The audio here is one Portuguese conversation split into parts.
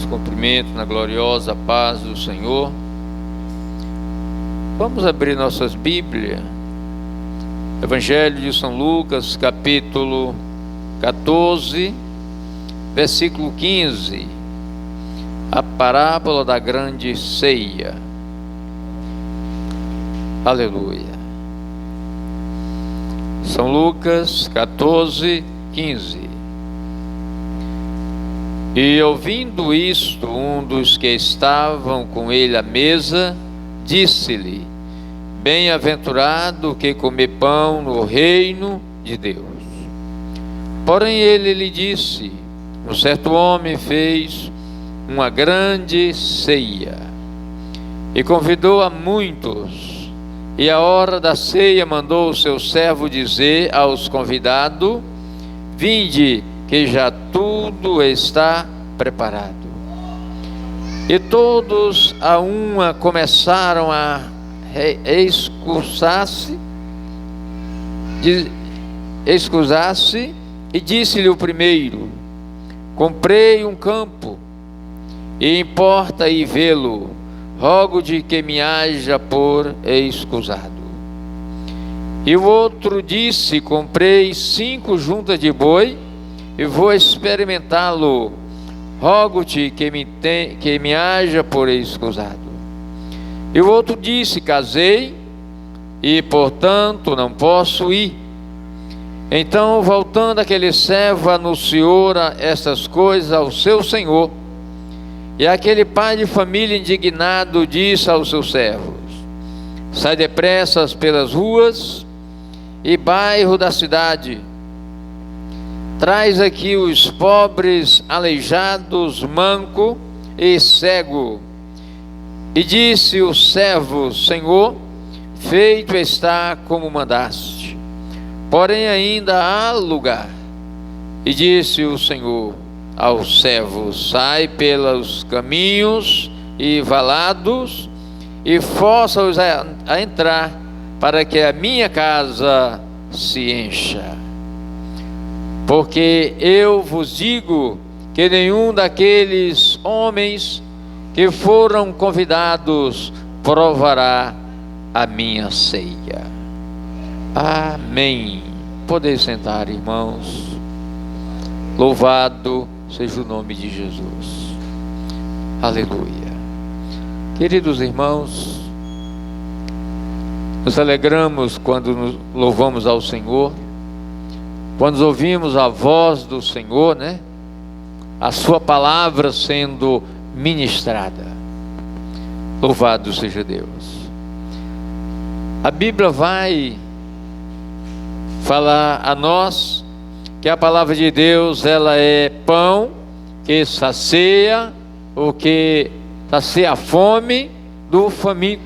Os cumprimentos na gloriosa paz do Senhor. Vamos abrir nossas Bíblias. Evangelho de São Lucas, capítulo 14, versículo 15. A parábola da grande ceia. Aleluia. São Lucas 14, 15. E ouvindo isto, um dos que estavam com ele à mesa, disse-lhe: Bem-aventurado que come pão no reino de Deus. Porém ele lhe disse: Um certo homem fez uma grande ceia e convidou a muitos, e à hora da ceia mandou o seu servo dizer aos convidados: Vinde, que já tudo está preparado. E todos a uma começaram a excusar-se, e disse-lhe o primeiro: Comprei um campo, e importa ir vê-lo, rogo-te que me haja por excusado. E o outro disse: Comprei 5 juntas de boi, e vou experimentá-lo, rogo-te que me haja por excusado. E o outro disse: Casei, e portanto não posso ir. Então, voltando aquele servo, anunciou estas coisas ao seu senhor. E aquele pai de família indignado disse aos seus servos: Sai depressa pelas ruas e bairros da cidade, traz aqui os pobres, aleijados, manco e cego. E disse o servo: Senhor, feito está como mandaste, porém ainda há lugar. E disse o Senhor ao servo: Sai pelos caminhos e valados e força-os a entrar, para que a minha casa se encha. Porque eu vos digo que nenhum daqueles homens que foram convidados provará a minha ceia. Amém. Podeis sentar, irmãos. Louvado seja o nome de Jesus. Aleluia. Queridos irmãos, nos alegramos quando nos louvamos ao Senhor, quando ouvimos a voz do Senhor, a sua palavra sendo ministrada. Louvado seja Deus. A Bíblia vai falar a nós que a palavra de Deus, ela é pão que sacia, o que sacia a fome do faminto,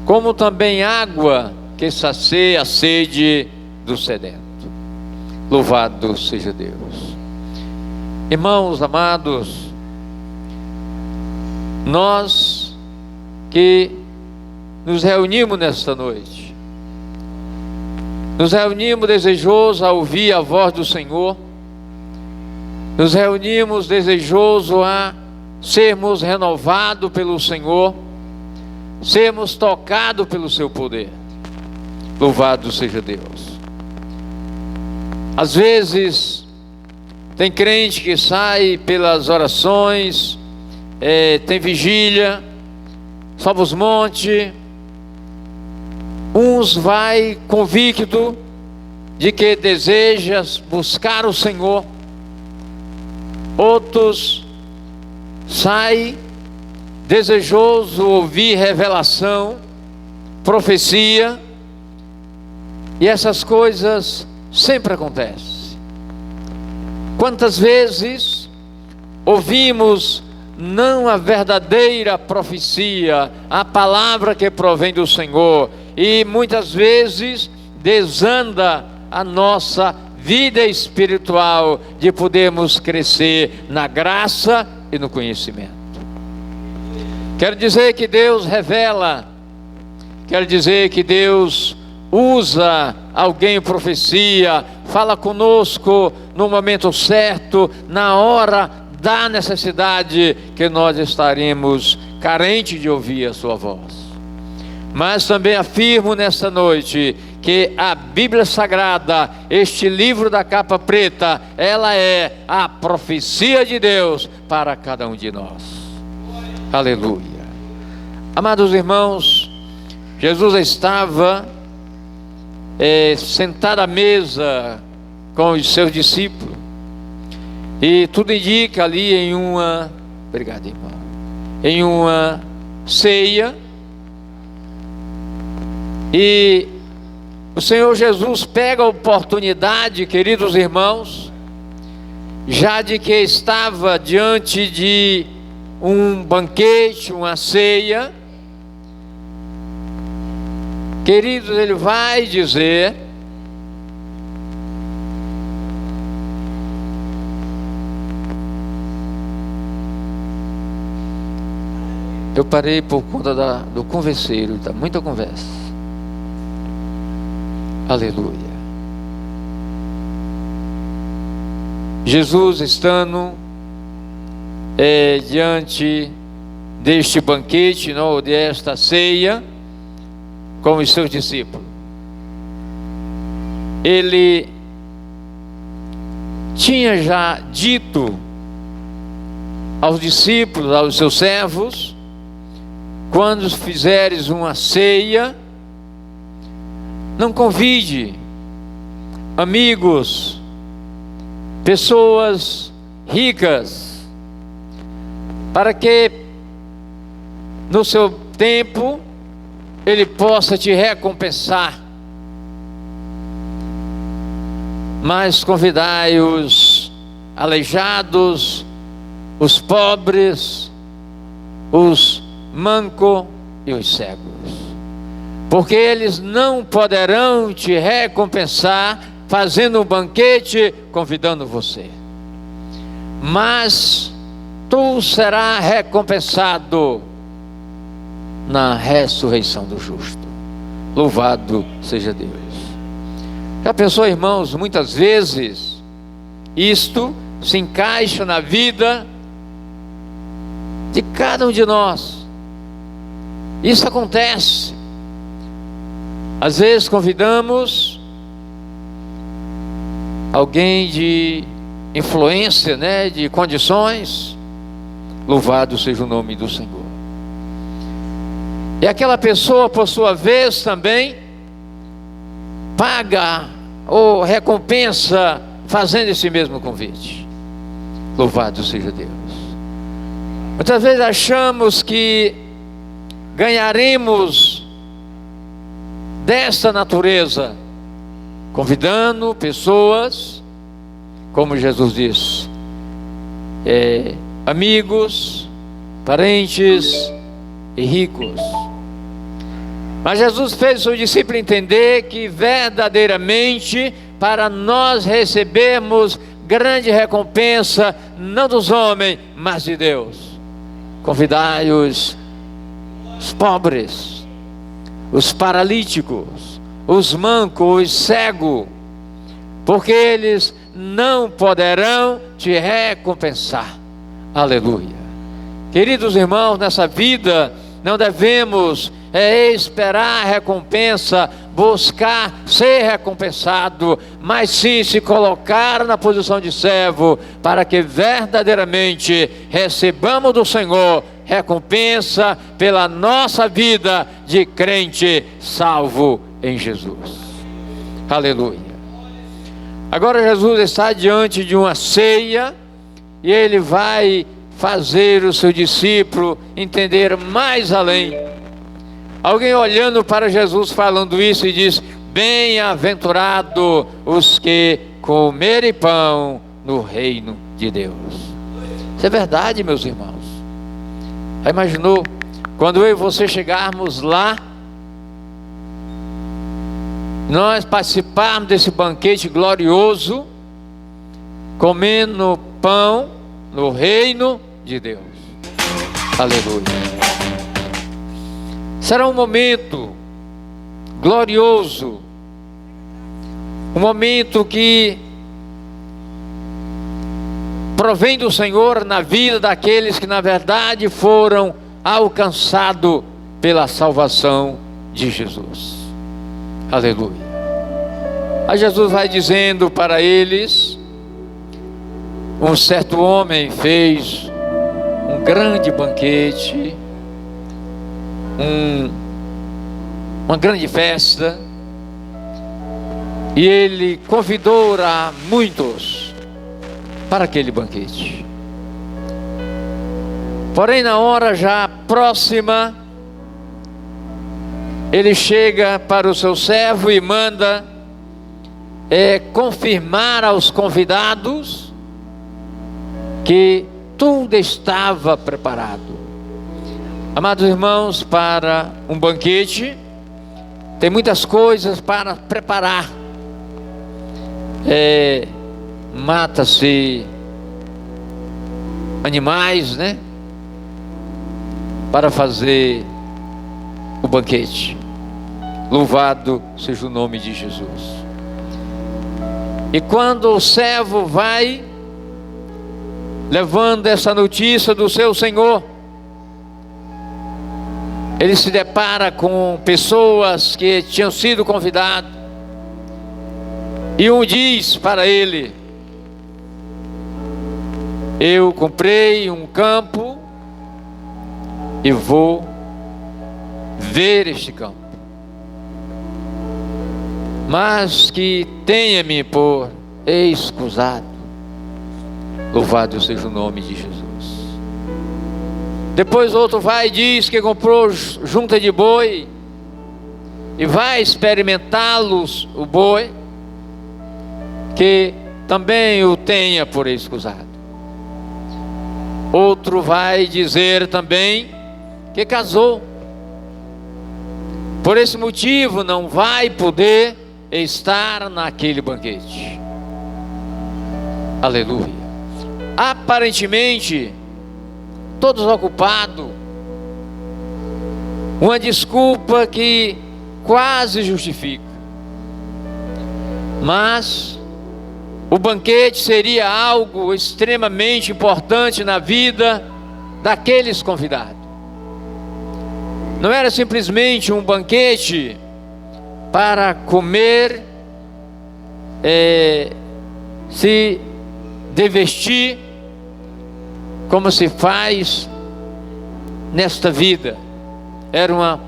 como também água que sacia a sede do sedento. Louvado seja Deus. Irmãos amados, nós que nos reunimos nesta noite, nos reunimos desejosos a ouvir a voz do Senhor, nos reunimos desejosos a sermos renovados pelo Senhor, sermos tocados pelo seu poder. Louvado seja Deus. Às vezes tem crente que sai pelas orações, tem vigília, sobe os montes. Uns vai convicto de que deseja buscar o Senhor, outros sai desejoso ouvir revelação, profecia, e essas coisas sempre acontecem. Quantas vezes ouvimos não a verdadeira profecia, a palavra que provém do Senhor, e muitas vezes desanda a nossa vida espiritual de podermos crescer na graça e no conhecimento. Quero dizer que Deus revela, quero dizer que Deus usa alguém em profecia, fala conosco no momento certo, na hora da necessidade que nós estaremos carentes de ouvir a sua voz. Mas também afirmo nesta noite que a Bíblia Sagrada, este livro da capa preta, ela é a profecia de Deus para cada um de nós. Aleluia. Amados irmãos, Jesus estava sentado à mesa com os seus discípulos, e tudo indica ali em uma, obrigado irmão, em uma ceia, e o Senhor Jesus pega a oportunidade, queridos irmãos, já de que estava diante de um banquete, uma ceia, queridos, ele vai dizer: eu parei por conta do converseiro, está muita conversa. Aleluia. Jesus estando diante deste banquete, não, desta ceia, com os seus discípulos, ele tinha já dito aos discípulos, aos seus servos: quando fizeres uma ceia, não convide amigos, pessoas ricas, para que no seu tempo ele possa te recompensar, mas convidai os aleijados, os pobres, os mancos e os cegos, porque eles não poderão te recompensar fazendo um banquete convidando você, mas tu serás recompensado na ressurreição do justo. Louvado seja Deus. Já pensou, irmãos, muitas vezes isto se encaixa na vida de cada um de nós. Isso acontece. Às vezes convidamos alguém de influência, de condições. Louvado seja o nome do Senhor. E aquela pessoa, por sua vez, também paga ou recompensa fazendo esse mesmo convite. Louvado seja Deus. Muitas vezes achamos que ganharemos desta natureza, convidando pessoas, como Jesus disse, amigos, parentes e ricos. Mas Jesus fez o seu discípulo entender que verdadeiramente, para nós recebermos grande recompensa, não dos homens, mas de Deus, convidai os pobres, os paralíticos, os mancos, os cegos, porque eles não poderão te recompensar. Aleluia. Queridos irmãos, nessa vida não devemos esperar recompensa, buscar ser recompensado, mas sim se colocar na posição de servo, para que verdadeiramente recebamos do Senhor recompensa pela nossa vida de crente salvo em Jesus. Aleluia. Agora Jesus está diante de uma ceia, e ele vai fazer o seu discípulo entender mais além. Alguém olhando para Jesus falando isso e diz: bem-aventurado os que comerem pão no reino de Deus. Isso é verdade, meus irmãos. Já imaginou quando eu e você chegarmos lá, nós participarmos desse banquete glorioso, comendo pão no reino de Deus? Aleluia. Será um momento glorioso, um momento que provém do Senhor na vida daqueles que na verdade foram alcançados pela salvação de Jesus. Aleluia. Aí Jesus vai dizendo para eles: um certo homem fez um grande banquete, uma grande festa, e ele convidou a muitos para aquele banquete. Porém, na hora já próxima, ele chega para o seu servo e manda confirmar aos convidados que tudo estava preparado. Amados irmãos, para um banquete tem muitas coisas para preparar. Mata-se animais, né, para fazer o banquete. Louvado seja o nome de Jesus. E quando o servo vai levando essa notícia do seu senhor, ele se depara com pessoas que tinham sido convidadas, e um diz para ele: eu comprei um campo e vou ver este campo, mas que tenha-me por escusado. Louvado seja o nome de Jesus. Depois outro vai e diz que comprou junta de boi e vai experimentá-los, o boi, que também o tenha por escusado. Outro vai dizer também que casou, por esse motivo não vai poder estar naquele banquete. Aleluia. Aparentemente todos ocupados, uma desculpa que quase justifica, mas o banquete seria algo extremamente importante na vida daqueles convidados. Não era simplesmente um banquete para comer, se devestir, como se faz nesta vida. Era uma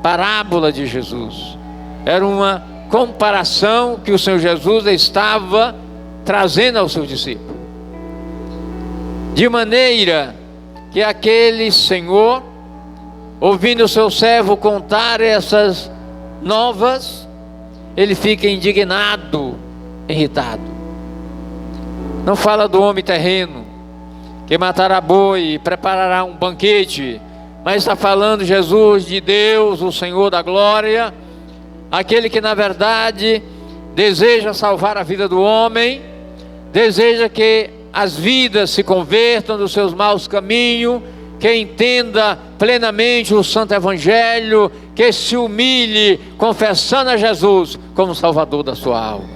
parábola de Jesus, era uma comparação que o Senhor Jesus estava trazendo aos seus discípulos, de maneira que aquele senhor, ouvindo o seu servo contar essas novas, ele fica indignado, irritado. Não fala do homem terreno que matará boi e preparará um banquete, mas está falando Jesus de Deus, o Senhor da glória, aquele que na verdade deseja salvar a vida do homem, deseja que as vidas se convertam dos seus maus caminhos, que entenda plenamente o santo evangelho, que se humilhe confessando a Jesus como Salvador da sua alma.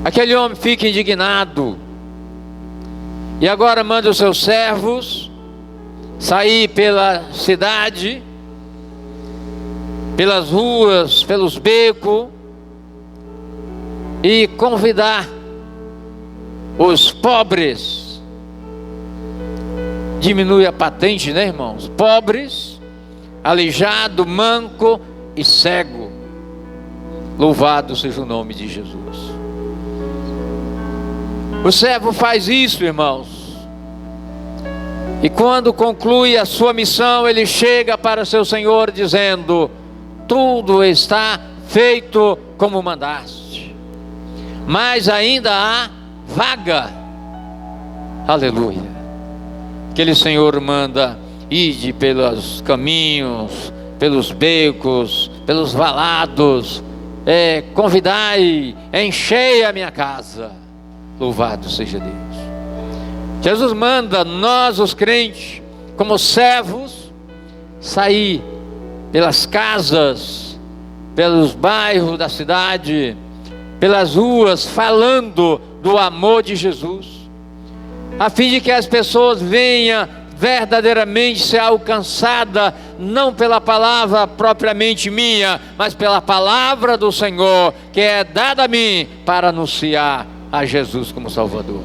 Aquele homem fica indignado e agora manda os seus servos sair pela cidade, pelas ruas, pelos becos, e convidar os pobres. Diminui a patente, né, irmãos? Pobres, aleijado, manco e cego. Louvado seja o nome de Jesus. O servo faz isso, irmãos, e quando conclui a sua missão, ele chega para seu senhor dizendo: tudo está feito como mandaste, mas ainda há vaga. Aleluia. Aquele senhor manda: ide pelos caminhos, pelos becos, pelos valados, convidai, enchei a minha casa. Louvado seja Deus. Jesus manda nós, os crentes, como servos, sair pelas casas, pelos bairros da cidade, pelas ruas, falando do amor de Jesus, a fim de que as pessoas venham verdadeiramente ser alcançada, não pela palavra propriamente minha, mas pela palavra do Senhor, que é dada a mim para anunciar a Jesus como Salvador.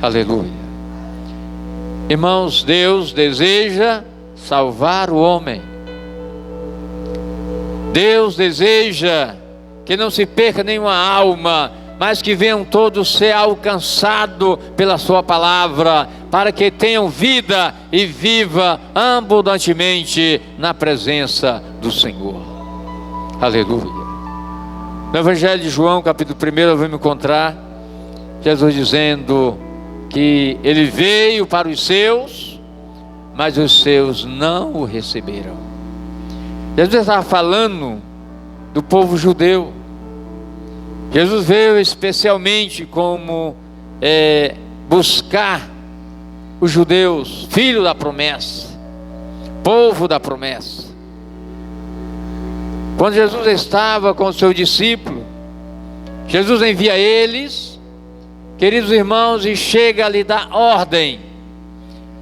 Aleluia. Irmãos, Deus deseja salvar o homem. Deus deseja que não se perca nenhuma alma, mas que venham todos ser alcançados pela sua palavra, para que tenham vida e viva abundantemente na presença do Senhor. Aleluia. No Evangelho de João, capítulo 1, vamos encontrar Jesus dizendo que ele veio para os seus, mas os seus não o receberam. Jesus estava falando do povo judeu. Jesus veio especialmente como buscar os judeus, filho da promessa, povo da promessa. Quando Jesus estava com o seu discípulo, Jesus envia eles, queridos irmãos, e chega a lhe dar ordem: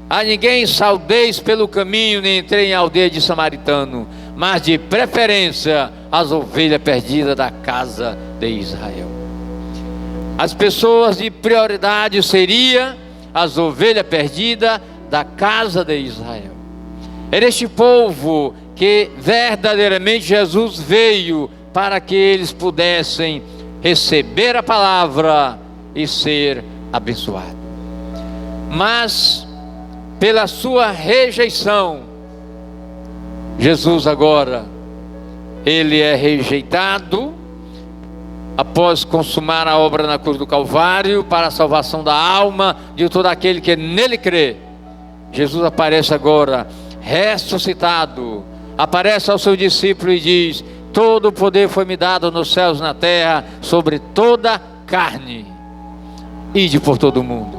a ninguém saudeis pelo caminho, nem entrei em aldeia de samaritano, mas de preferência as ovelhas perdidas da casa de Israel. As pessoas de prioridade seriam as ovelhas perdidas da casa de Israel. Era este povo que verdadeiramente Jesus veio para que eles pudessem receber a palavra e ser abençoados. Mas pela sua rejeição, Jesus agora, ele é rejeitado após consumar a obra na cruz do Calvário para a salvação da alma de todo aquele que nele crê. Jesus aparece agora ressuscitado, aparece ao seu discípulo e diz: todo o poder foi me dado nos céus e na terra, sobre toda carne. Ide por todo o mundo,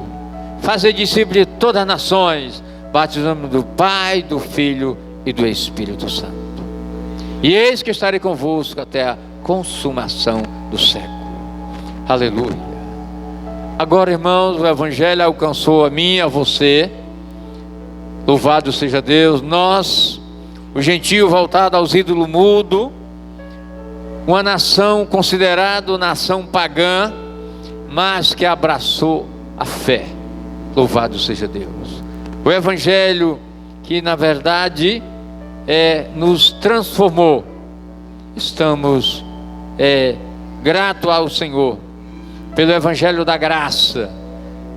fazer discípulos de todas as nações, batizando do Pai, do Filho e do Espírito Santo. E eis que estarei convosco até a consumação do século. Aleluia. Agora, irmãos, o Evangelho alcançou a mim, a você. Louvado seja Deus. Nós, o gentio voltado aos ídolos mudos, uma nação considerada nação pagã, mas que abraçou a fé. Louvado seja Deus. O Evangelho que na verdade nos transformou. Estamos gratos ao Senhor pelo Evangelho da graça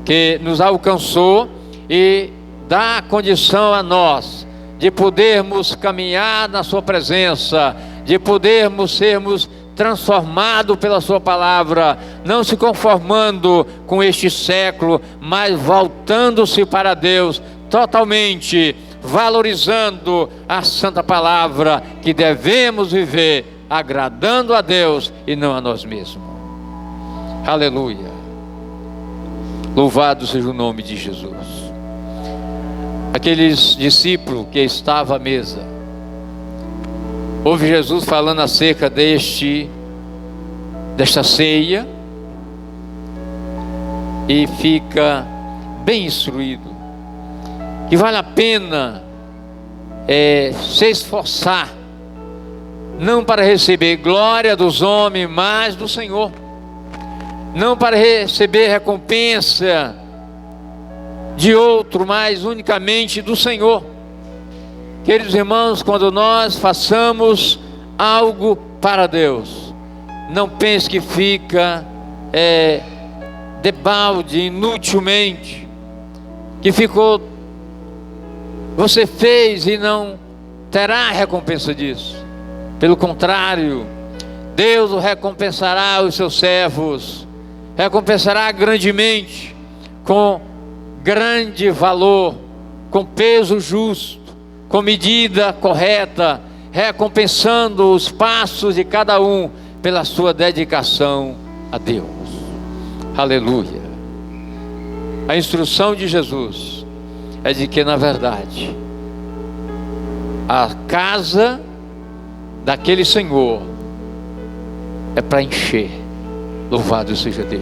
que nos alcançou e dá a condição a nós de podermos caminhar na sua presença, de podermos sermos transformados pela sua palavra, não se conformando com este século, mas voltando-se para Deus totalmente, valorizando a santa palavra, que devemos viver agradando a Deus e não a nós mesmos. Aleluia. Louvado seja o nome de Jesus. Aqueles discípulos que estavam à mesa, ouve Jesus falando acerca desta ceia, e fica bem instruído que vale a pena se esforçar, não para receber glória dos homens, mas do Senhor, não para receber recompensa de outro, mas unicamente do Senhor. Queridos irmãos, quando nós façamos algo para Deus, não pense que fica debalde, inutilmente, que você fez e não terá recompensa disso. Pelo contrário, Deus o recompensará os seus servos, recompensará grandemente, com grande valor, com peso justo, com medida correta, recompensando os passos de cada um pela sua dedicação a Deus. Aleluia. A instrução de Jesus é de que, na verdade, a casa daquele Senhor é para encher. Louvado seja Deus.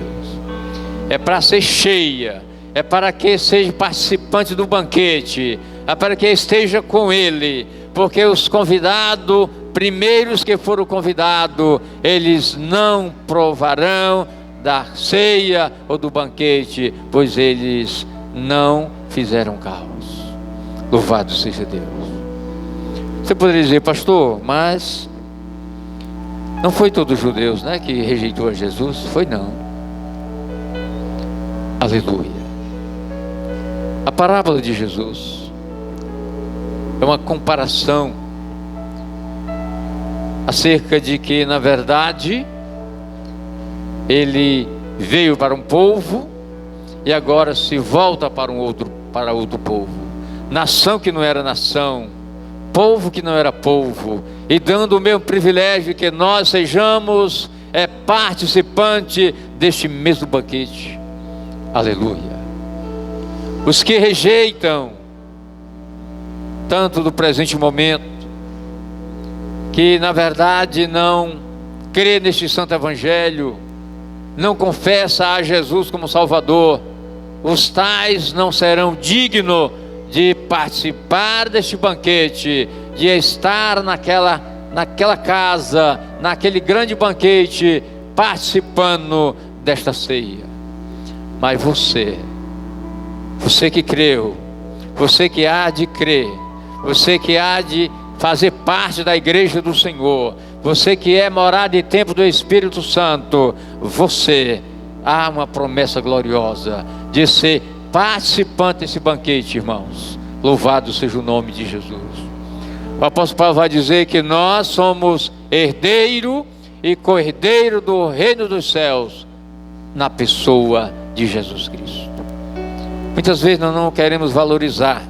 é para ser cheia, é para que seja participante do banquete, é para que esteja com Ele, porque os convidados, primeiros que foram convidados, eles não provarão da ceia ou do banquete, pois eles não fizeram caos. Louvado seja Deus. Você poderia dizer, pastor, mas não foi todos os judeus, né, que rejeitou a Jesus? Foi não. Aleluia. A parábola de Jesus é uma comparação acerca de que, na verdade, ele veio para um povo e agora se volta para outro povo, nação que não era nação, povo que não era povo, e dando o mesmo privilégio que nós sejamos participante deste mesmo banquete. Aleluia. Os que rejeitam tanto do presente momento, que na verdade não crê neste santo evangelho, não confessa a Jesus como Salvador, os tais não serão dignos de participar deste banquete, de estar naquela casa, naquele grande banquete, participando desta ceia. Mas você que creu, você que há de crer, você que há de fazer parte da igreja do Senhor, você que é morada e templo do Espírito Santo, você há uma promessa gloriosa de ser participante desse banquete, irmãos. Louvado seja o nome de Jesus. O apóstolo Paulo vai dizer que nós somos herdeiro e co-herdeiro do reino dos céus na pessoa de Jesus Cristo. Muitas vezes nós não queremos valorizar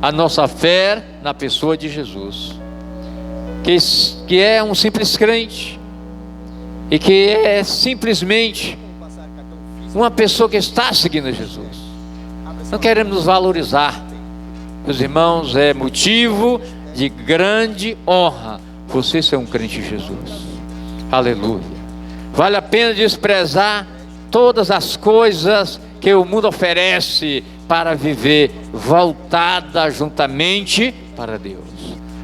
a nossa fé na pessoa de Jesus, que é um simples crente e que é simplesmente uma pessoa que está seguindo Jesus. Não queremos nos valorizar, meus irmãos. É motivo de grande honra você ser um crente de Jesus. Aleluia. Vale a pena desprezar todas as coisas que o mundo oferece para viver voltada juntamente para Deus,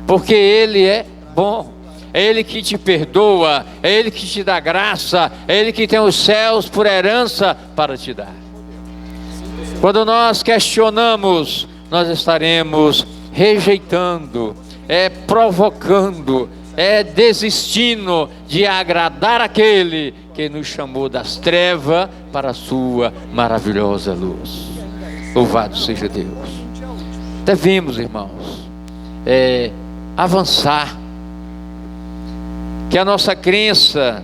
porque Ele é bom, é Ele que te perdoa, é Ele que te dá graça, é Ele que tem os céus por herança para te dar. Quando nós questionamos, nós estaremos rejeitando, provocando, desistindo de agradar aquele que nos chamou das trevas para a sua maravilhosa luz. Louvado seja Deus. Devemos, irmãos, avançar, que a nossa crença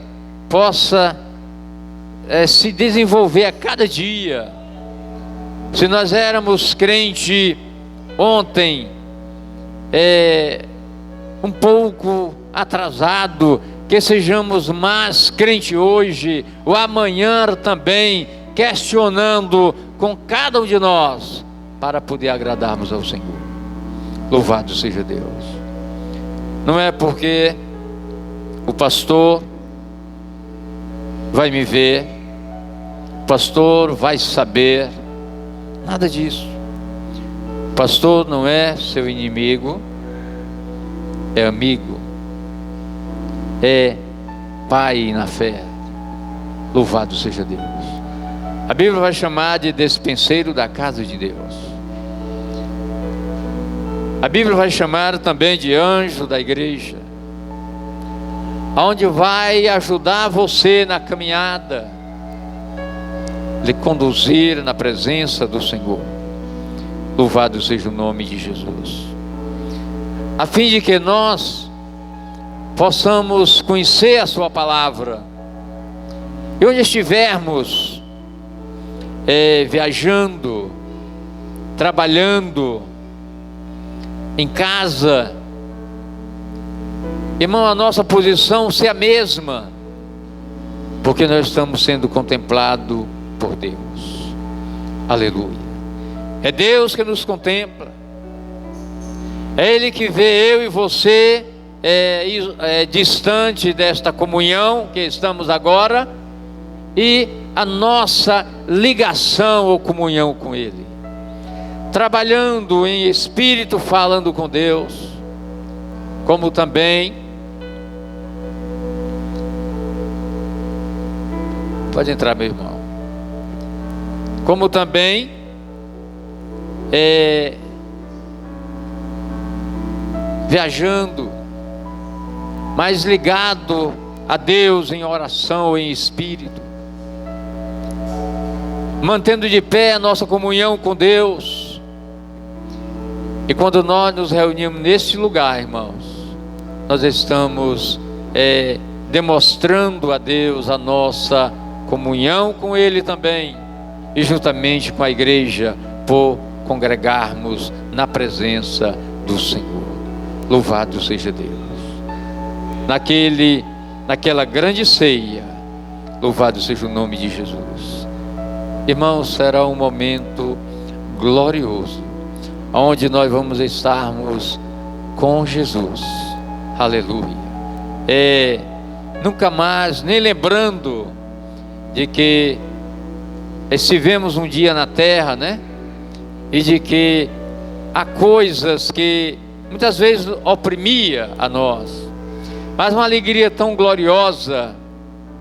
possa se desenvolver a cada dia. Se nós éramos crente ontem, um pouco atrasado, que sejamos mais crente hoje, ou amanhã também, questionando com cada um de nós, para poder agradarmos ao Senhor. Louvado seja Deus. Não é porque o pastor vai me ver, o pastor vai saber, nada disso. O pastor não é seu inimigo, é amigo, é pai na fé. Louvado seja Deus. A Bíblia vai chamar de despenseiro da casa de Deus. A Bíblia vai chamar também de anjo da igreja, onde vai ajudar você na caminhada, lhe conduzir na presença do Senhor. Louvado seja o nome de Jesus. A fim de que nós possamos conhecer a sua palavra, e onde estivermos viajando, trabalhando, em casa, irmão, a nossa posição ser a mesma, porque nós estamos sendo contemplados por Deus. Aleluia. É Deus que nos contempla, é Ele que vê eu e você distante desta comunhão que estamos agora, e a nossa ligação ou comunhão com Ele, trabalhando em espírito, falando com Deus, como também pode entrar, meu irmão, como também viajando, mais ligado a Deus em oração, em espírito, mantendo de pé a nossa comunhão com Deus. E quando nós nos reunimos neste lugar, irmãos, nós estamos demonstrando a Deus a nossa comunhão com Ele também, e juntamente com a igreja, por congregarmos na presença do Senhor. Louvado seja Deus. Naquela grande ceia, louvado seja o nome de Jesus. Irmãos, será um momento glorioso, onde nós vamos estarmos com Jesus. Aleluia. Nunca mais, nem lembrando de que estivemos um dia na terra, né? E de que há coisas que muitas vezes oprimia a nós, mas uma alegria tão gloriosa,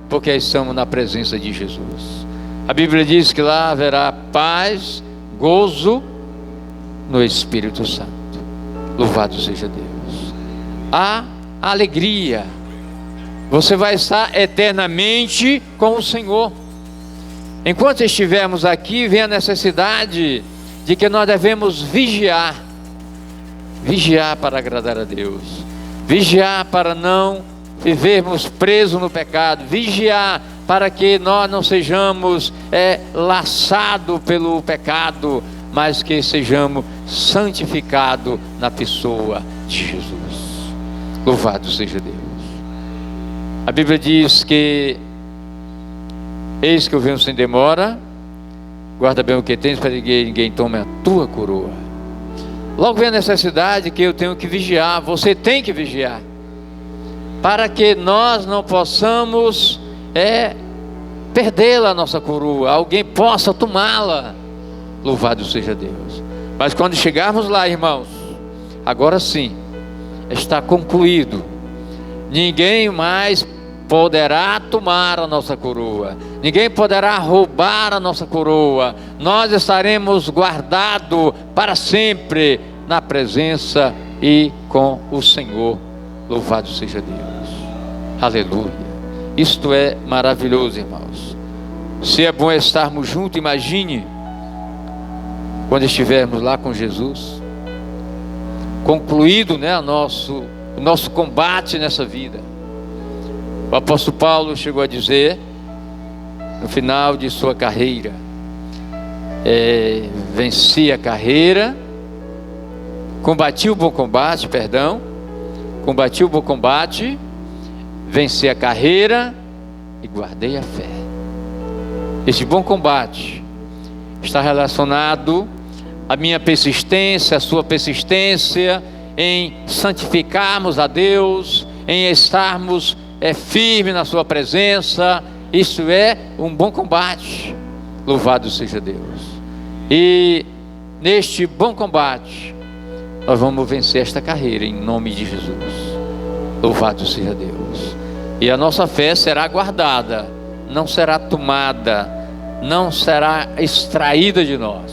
porque estamos na presença de Jesus. A Bíblia diz que lá haverá paz, gozo no Espírito Santo. Louvado seja Deus. Há alegria. Você vai estar eternamente com o Senhor. Enquanto estivermos aqui, vem a necessidade de que nós devemos vigiar. Vigiar para agradar a Deus. Vigiar para não vivermos presos no pecado. Vigiar para que nós não sejamos laçados pelo pecado, mas que sejamos santificados na pessoa de Jesus. Louvado seja Deus. A Bíblia diz que eis que eu venho sem demora, guarda bem o que tens, para que ninguém tome a tua coroa. Logo vem a necessidade que eu tenho que vigiar, você tem que vigiar, para que nós não possamos perdê-la, a nossa coroa, alguém possa tomá-la. Louvado seja Deus. Mas quando chegarmos lá, irmãos, agora sim, está concluído. Ninguém mais poderá tomar a nossa coroa, ninguém poderá roubar a nossa coroa. Nós estaremos guardados para sempre na presença e com o Senhor. Louvado seja Deus. Aleluia. Isto é maravilhoso, irmãos. Se é bom estarmos juntos, imagine quando estivermos lá com Jesus, concluído, né, o nosso combate nessa vida. O apóstolo Paulo chegou a dizer, no final de sua carreira, venci a carreira, combati o bom combate, venci a carreira e guardei a fé. Este bom combate está relacionado à minha persistência, à sua persistência em santificarmos a Deus, em estarmos firmes na sua presença. Isso é um bom combate. Louvado seja Deus. E neste bom combate nós vamos vencer esta carreira em nome de Jesus. Louvado seja Deus. E a nossa fé será guardada, não será tomada, não será extraída de nós.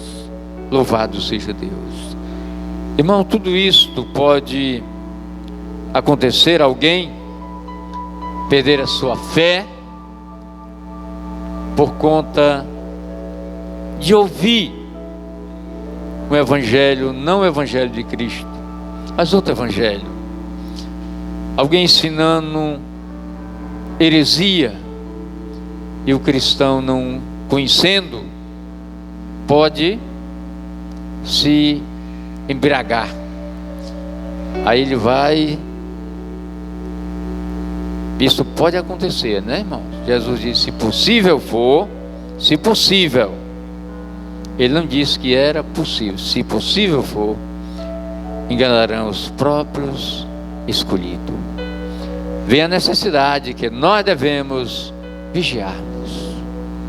Louvado seja Deus. Irmão, tudo isto pode acontecer, alguém perder a sua fé por conta de ouvir um evangelho, não o evangelho de Cristo, mas outro evangelho. Alguém ensinando heresia e o cristão não conhecendo, pode se embriagar. Aí ele vai. Isso pode acontecer, né, irmão? Jesus disse: se possível for, se possível. Ele não disse que era possível. Se possível for, enganarão os próprios escolhidos. Vem a necessidade que nós devemos vigiarmos.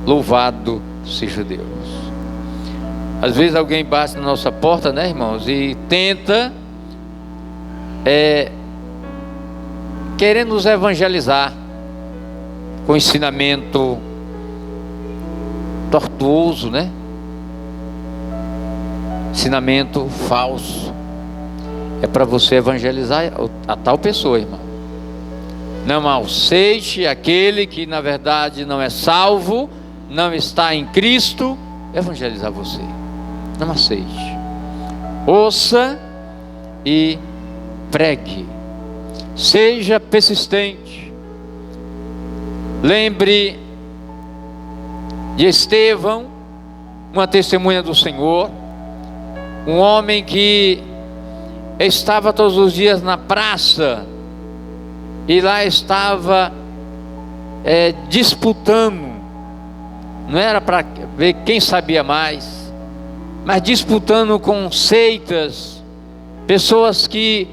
Louvado seja Deus. Às vezes alguém bate na nossa porta, né, irmãos, e tenta querendo nos evangelizar com ensinamento tortuoso, né? Ensinamento falso. É para você evangelizar a tal pessoa, irmão. Não aceite aquele que na verdade não é salvo, não está em Cristo, evangelizar você. Não aceite. Ouça e pregue. Seja persistente. Lembre de Estevão, uma testemunha do Senhor, um homem que estava todos os dias na praça e lá estava disputando, não era para ver quem sabia mais, mas disputando com seitas, pessoas que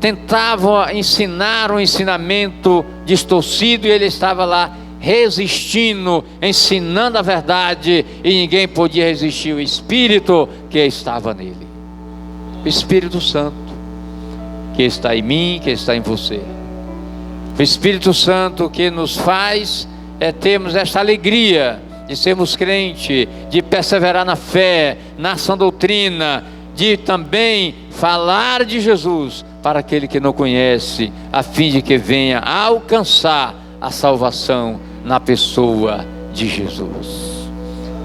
tentavam ensinar um ensinamento distorcido, e ele estava lá resistindo, ensinando a verdade, e ninguém podia resistir o Espírito que estava nele, o Espírito Santo que está em mim, que está em você. O Espírito Santo que nos faz termos esta alegria de sermos crentes, de perseverar na fé, na sã doutrina, de também falar de Jesus para aquele que não conhece, a fim de que venha a alcançar a salvação na pessoa de Jesus.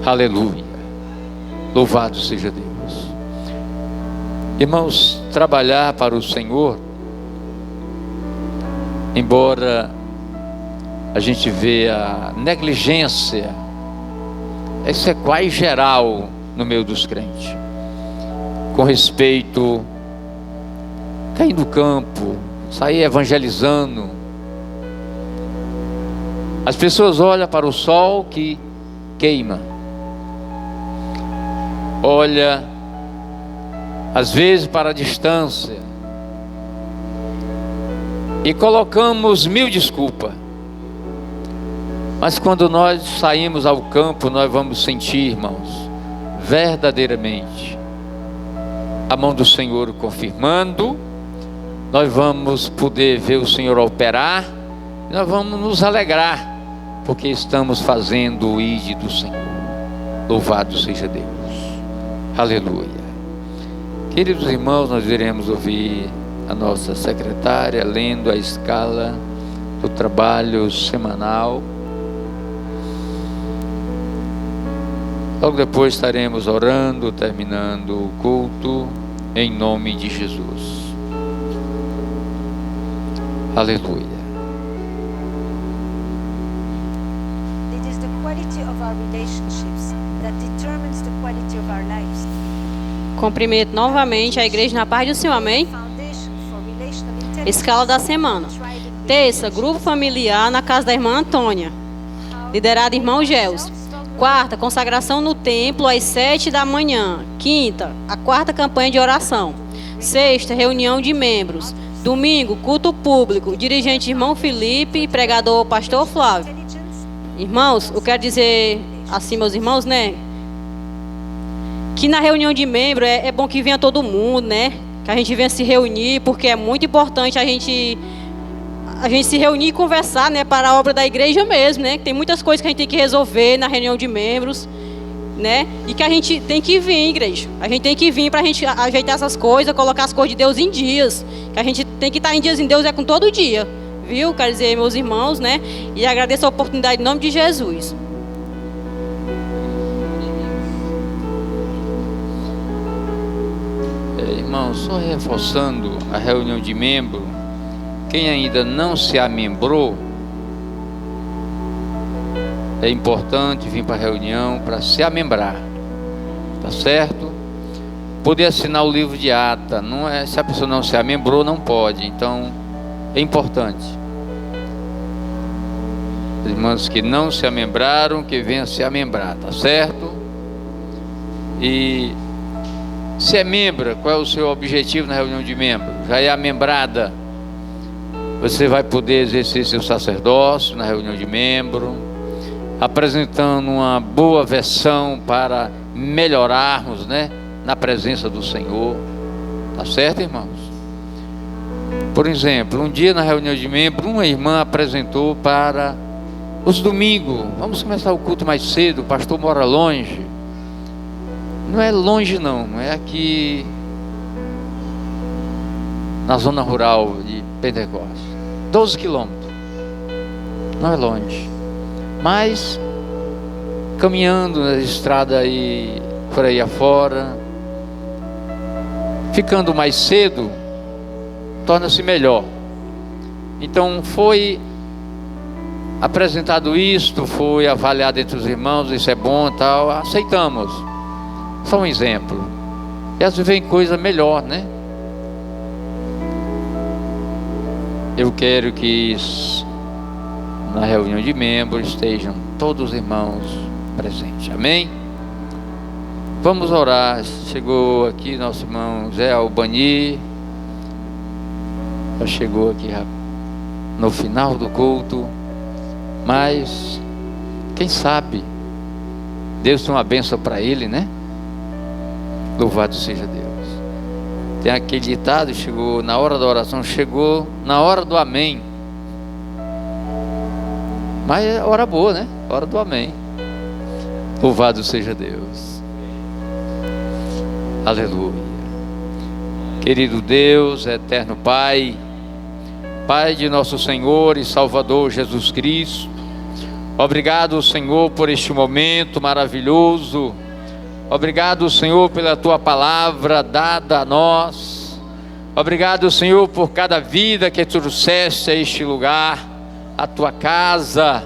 Aleluia. Louvado seja Deus. Irmãos, trabalhar para o Senhor, embora a gente vê a negligência, isso é quase geral no meio dos crentes, com respeito a cair no campo, sair evangelizando. As pessoas olham para o sol que queima, olha às vezes para a distância, e colocamos mil desculpas. Mas quando nós saímos ao campo, nós vamos sentir, irmãos, verdadeiramente a mão do Senhor confirmando. Nós vamos poder ver o Senhor operar, e nós vamos nos alegrar, porque estamos fazendo o ID do Senhor. Louvado seja Deus. Aleluia. Queridos irmãos, nós iremos ouvir a nossa secretária lendo a escala do trabalho semanal. Logo depois estaremos orando, terminando o culto, em nome de Jesus. Aleluia. It is the quality of our relationships that determines the quality of our lives. Cumprimento novamente a igreja na paz do Senhor, amém? Foundation for relational intelligence. Escala da semana. Terça, grupo familiar na casa da irmã Antônia, liderado irmão Gels. Quarta, consagração no templo às 7 da manhã. Quinta, a quarta campanha de oração. Sexta, reunião de membros. Domingo, culto público, dirigente irmão Felipe e pregador pastor Flávio. Irmãos, eu quero dizer assim, meus irmãos, né? Que na reunião de membros é bom que venha todo mundo, né? Que a gente venha se reunir, porque é muito importante a gente se reunir e conversar, né? Para a obra da igreja mesmo, né? Tem muitas coisas que a gente tem que resolver na reunião de membros, né? E que a gente tem que vir, igreja. A gente tem que vir para a gente ajeitar essas coisas, colocar as coisas de Deus em dias. Que a gente tem que estar em dias em Deus com todo dia, viu? Quero dizer, meus irmãos, né? E agradeço a oportunidade em nome de Jesus. Irmãos, só reforçando a reunião de membro, quem ainda não se amembrou, é importante vir para a reunião para se amembrar, tá certo? Poder assinar o livro de ata, não é, se a pessoa não se amembrou, não pode, então é importante. Os irmãos que não se amembraram, que venham se amembrar, tá certo? E se é membro, qual é o seu objetivo na reunião de membro? Já é amembrada, você vai poder exercer seu sacerdócio na reunião de membro, apresentando uma boa versão para melhorarmos, né, na presença do Senhor. Tá certo, irmãos? Por exemplo, um dia na reunião de membros, uma irmã apresentou para os domingos: vamos começar o culto mais cedo, o pastor mora longe. Não é longe não, é aqui na zona rural de Pentecostes, 12 quilômetros, não é longe, mas caminhando na estrada aí, por aí afora, ficando mais cedo, torna-se melhor. Então foi apresentado isto, foi avaliado entre os irmãos, isso é bom, tal, aceitamos. Só um exemplo. E às vezes vem coisa melhor, né? Eu quero que na reunião de membros estejam todos os irmãos presentes. Amém? Vamos orar. Chegou aqui nosso irmão Zé Albani. Já chegou aqui no final do culto. Mas quem sabe Deus tem uma bênção para ele, né? Louvado seja Deus. Tem aquele ditado: chegou na hora da oração, chegou na hora do amém. Mas é hora boa, né? Hora do amém. Louvado seja Deus. Aleluia. Querido Deus, eterno Pai, Pai de nosso Senhor e Salvador Jesus Cristo, obrigado, Senhor, por este momento maravilhoso. Obrigado, Senhor, pela Tua palavra dada a nós. Obrigado, Senhor, por cada vida que trouxeste a este lugar, a Tua casa.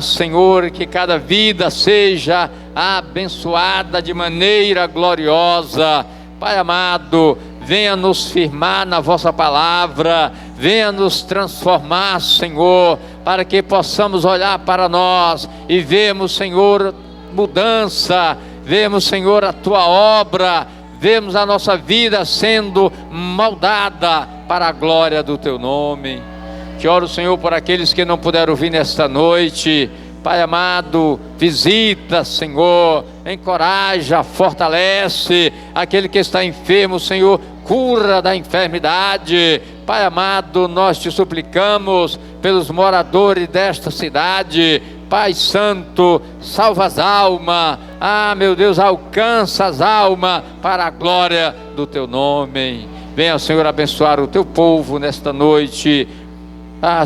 Senhor, que cada vida seja abençoada de maneira gloriosa. Pai amado, venha nos firmar na vossa palavra, venha nos transformar, Senhor, para que possamos olhar para nós e vermos, Senhor, mudança, vemos, Senhor, a Tua obra, vemos a nossa vida sendo moldada para a glória do Teu nome. Te oro, Senhor, por aqueles que não puderam vir nesta noite. Pai amado, visita, Senhor, encoraja, fortalece aquele que está enfermo, Senhor, cura da enfermidade. Pai amado, nós te suplicamos pelos moradores desta cidade. Pai santo, salva as almas. Meu Deus, alcança as almas para a glória do Teu nome. Venha, Senhor, abençoar o Teu povo nesta noite.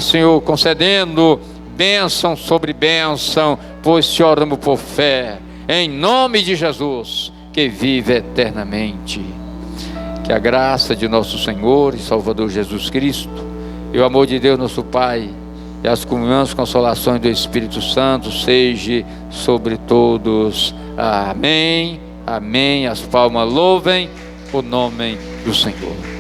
Senhor, concedendo bênção sobre bênção, pois te oramos por fé, em nome de Jesus, que vive eternamente. Que a graça de nosso Senhor e Salvador Jesus Cristo, e o amor de Deus nosso Pai, e as comunhões, consolações do Espírito Santo seja sobre todos. Amém, amém. As palmas louvem o nome do Senhor.